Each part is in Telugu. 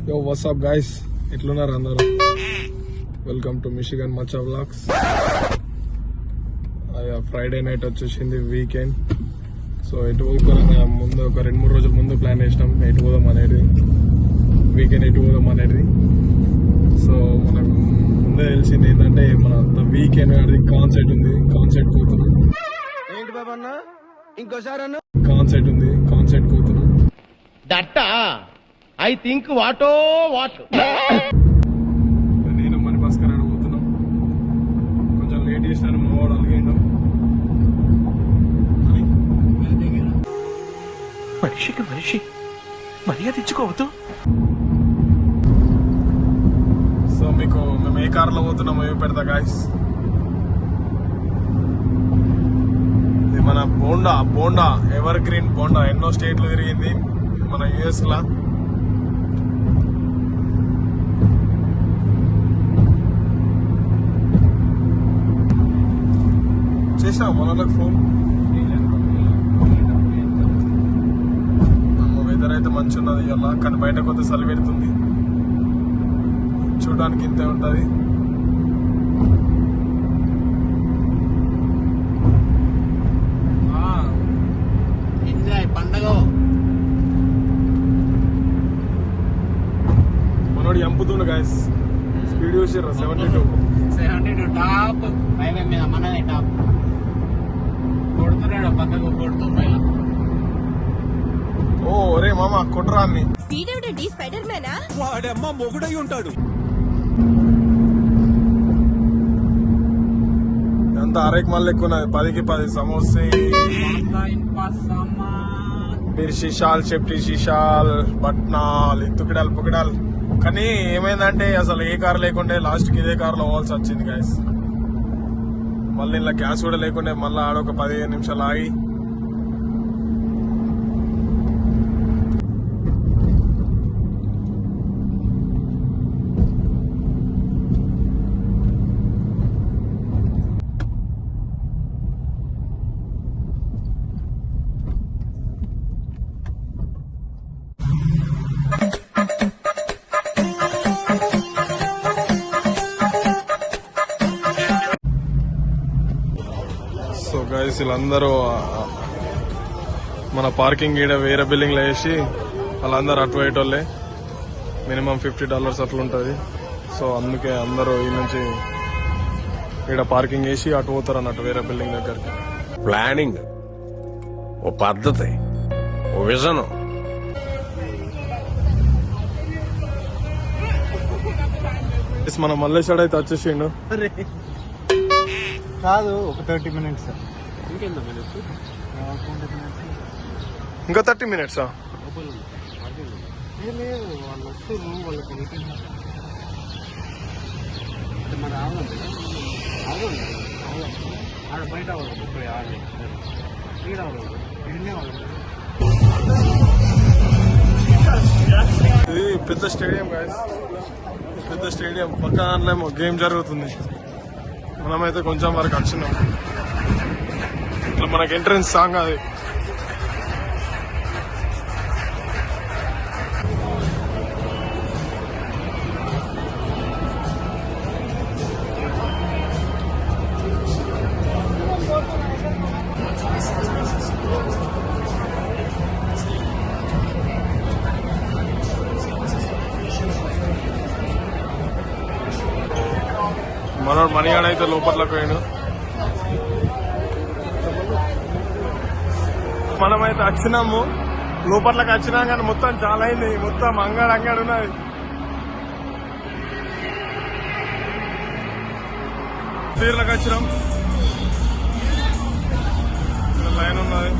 Yo, what's up guys? ఎట్లున్నారు అందరూ? Welcome to Michigan Maccha vlogs. Friday night వచ్చేసింది, వీకెండ్. సో ఎటు ముందు ఒక 2-3 రోజుల ముందు ప్లాన్ చేసినాం ఎటు పోదాం అనేది, వీకెండ్ ఎటు పోదాం అనేది. సో మనకు ముందే తెలిసింది ఏంటంటే మన వీకెండ్ అనేది కాన్సర్ట్ ఉంది, కాన్సర్ట్ పోతున్నాం. ఏంటి బాబా అన్న ఇంకోసారి అన్న కాన్సర్ట్ ఉంది, కాన్సర్ట్ పోతున్నాం. దట్టా ఐ థింక్ వాటో వాట్. నేను మన భాస్కర్ పోతున్నాం. కొంచెం లేట్ చేసినాను, మా వాడు అలిగేయండు. మనిషికి మనిషి మర్యాద ఇచ్చుకోవద్దు. సో మీకు మేము ఏ కార్లో పోతున్నామో పెడతా గాయస్. ఇది మన బోండా ఎవర్ గ్రీన్ బోండా. ఎన్నో స్టేట్లు తిరిగింది మన యుఎస్ లా. చేసావు మన వాళ్ళకి ఫోన్. వెదర్ అయితే మంచి ఉన్నది ఇవాళ, కానీ బయట కొద్ది చలి పెడుతుంది. చూడడానికి ఇంతే ఉంటది. పండగ మనోడు ఎంపుతుండు గాయస్. స్పీడ్ చూసిర్రా 72 టాప్ హైవే మీద మనదే టాప్ కొడుతున్నాడు, పక్కకు కొడుతున్నాడు. ఓ రే మామ కొట్రా అన్ని. స్పీడ్ ఏమిటండి, స్పైడర్ మ్యానా? వాడమ్మ మొగుడై ఉంటాడు. ఎంత అరేక్ మళ్ళీ ఎక్కువ 10కి 10 సమోసే, फिर शीशाल शेप्टी शीशाल పట్నాల్ ఇత్తుకిడాల్ పుకిడాల్. కానీ ఏమైందంటే అసలు ఏ కార్ లేకుంటే లాస్ట్ కి ఇదే కార్ లో పోవాల్సి వచ్చింది గాయస్. మళ్ళీ ఇలా గ్యాస్ కూడా లేకుంటే మళ్ళీ ఆడొక 15 నిమిషాలు ఆగి గైస్ వీళ్ళందరూ మన పార్కింగ్ ఈడ వేరే బిల్డింగ్ లో వేసి వాళ్ళందరూ అటు పోయేటోళ్ళే. మినిమం $50 అట్లా ఉంటుంది. సో అందుకే అందరూ ఈ నుంచి ఈడ పార్కింగ్ వేసి అటు పోతారు అన్నట్టు వేరే బిల్డింగ్ దగ్గరికి. ప్లానింగ్, ఓ పద్ధతి, ఓ విజన్. మన మల్లేశ్వరుడు అయితే వచ్చేసిండు. కాదు ఒక 30 minutes. ఇంకా 30 minutes లేదు వాళ్ళు వస్తారు, వాళ్ళకి మరి ఆడ బయట అవ్వదు, ఇప్పుడు ఆడలే ఈడ అవ్వదు, ఇడినే అవ్వదు. ఇది పెద్ద స్టేడియం గాయస్, పెద్ద స్టేడియం. పక్క దాంట్లో గేమ్ జరుగుతుంది. మనమైతే కొంచెం వరకు వచ్చినాం. ఇట్లా మనకి ఎంట్రన్స్ సాంగ్ అది. మనోడు మణిగాడైతే లోపట్లోకి పోయాడు. మనమైతే వచ్చినాము, లోపట్లోకి వచ్చినాం కానీ మొత్తం చాలా అయింది. మొత్తం అంగడు ఉన్నది. తీర్లకు వచ్చినాం, లైన్ ఉన్నది.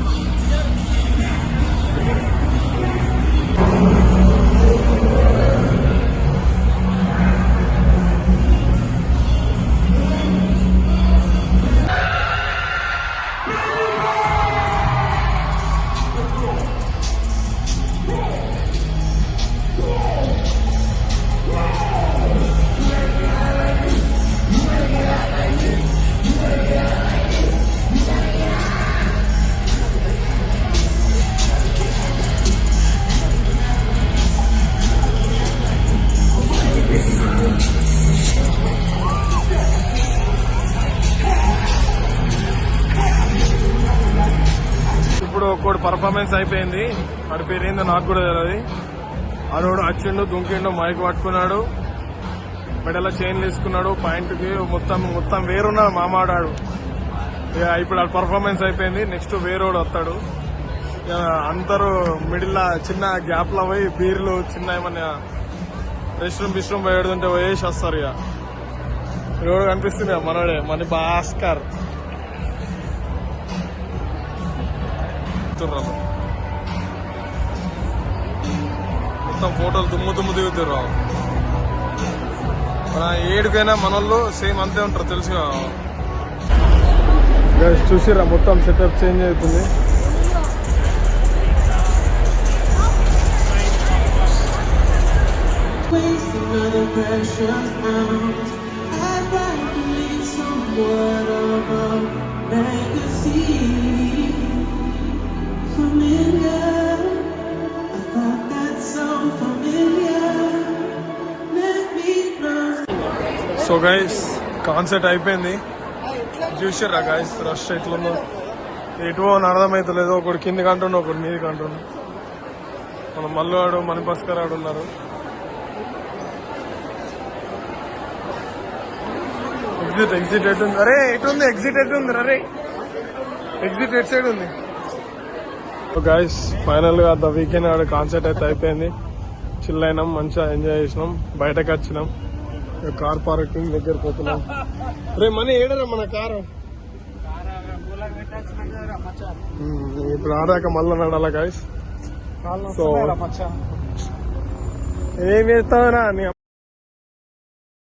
పర్ఫార్మెన్స్ అయిపోయింది. వాడి పేరు ఏందో నాకు కూడా తెలియదు. ఆడోడు వచ్చిండు, దుంకిండు, మైక్ పట్టుకున్నాడు, మెడలో చైన్లు వేసుకున్నాడు, పాయింట్కి మొత్తం వేరున్నాడు మామాడాడు. ఇక ఇప్పుడు ఆ పర్ఫార్మెన్స్ అయిపోయింది. నెక్స్ట్ వేరోడు వస్తాడు. ఇక అందరూ మిడిల్ చిన్న గ్యాప్ లో పోయి బీర్లు చిన్న ఏమన్నా రెస్ట్ రూమ్ పోయేడుతుంటే పోయేసి వస్తారు. ఇక రోడ్ కనిపిస్తుంది మనోడే, మన భాస్కర్. మొత్తం ఫోటోలు దుమ్ము దిగుతారు. ఏడుకైనా మనోళ్ళు సేమ్ అంతే ఉంటారు తెలుసుగా. చూసిరా మొత్తం సెటప్ చేంజ్ అవుతుంది. Another precious ounce. I'd like to leave somewhat of a legacy. Familiar, I thought that sound familiar. Let me know. So guys concert అయిపోయింది. చూసిర్రా గైస్ రష్ ఎట్లుందో, ఎటువో అని అర్థమైతలేదు. ఒకడు కిందికి అంటుండు, ఒకడు మీదికి అంటుండు. మన మల్లువాడు, మన భాస్కర్ ఆడు ఉన్నారు. ఎగ్జిట్ ఎటు ఉంది? అరే ఎటు ఉంది ఎగ్జిట్? ఎటు ఉంది? అరే ఎగ్జిట్ ఎటు సైడ్ ఉంది? గైస్ ఫైనల్ గా ద వీకెండ్ ఆడ కాన్సర్ట్ అయితే అయిపోయింది. చిల్ అయినాం, మంచిగా ఎంజాయ్ చేసినాం, బయటకు వచ్చినాం. కార్ పార్కింగ్ దగ్గర పోతున్నాం. రే మనీ ఏడరా మన కారు? ఇప్పుడు ఆడాక మళ్ళీ నడాలా గైస్. సో ఏం చేస్తావురా నీ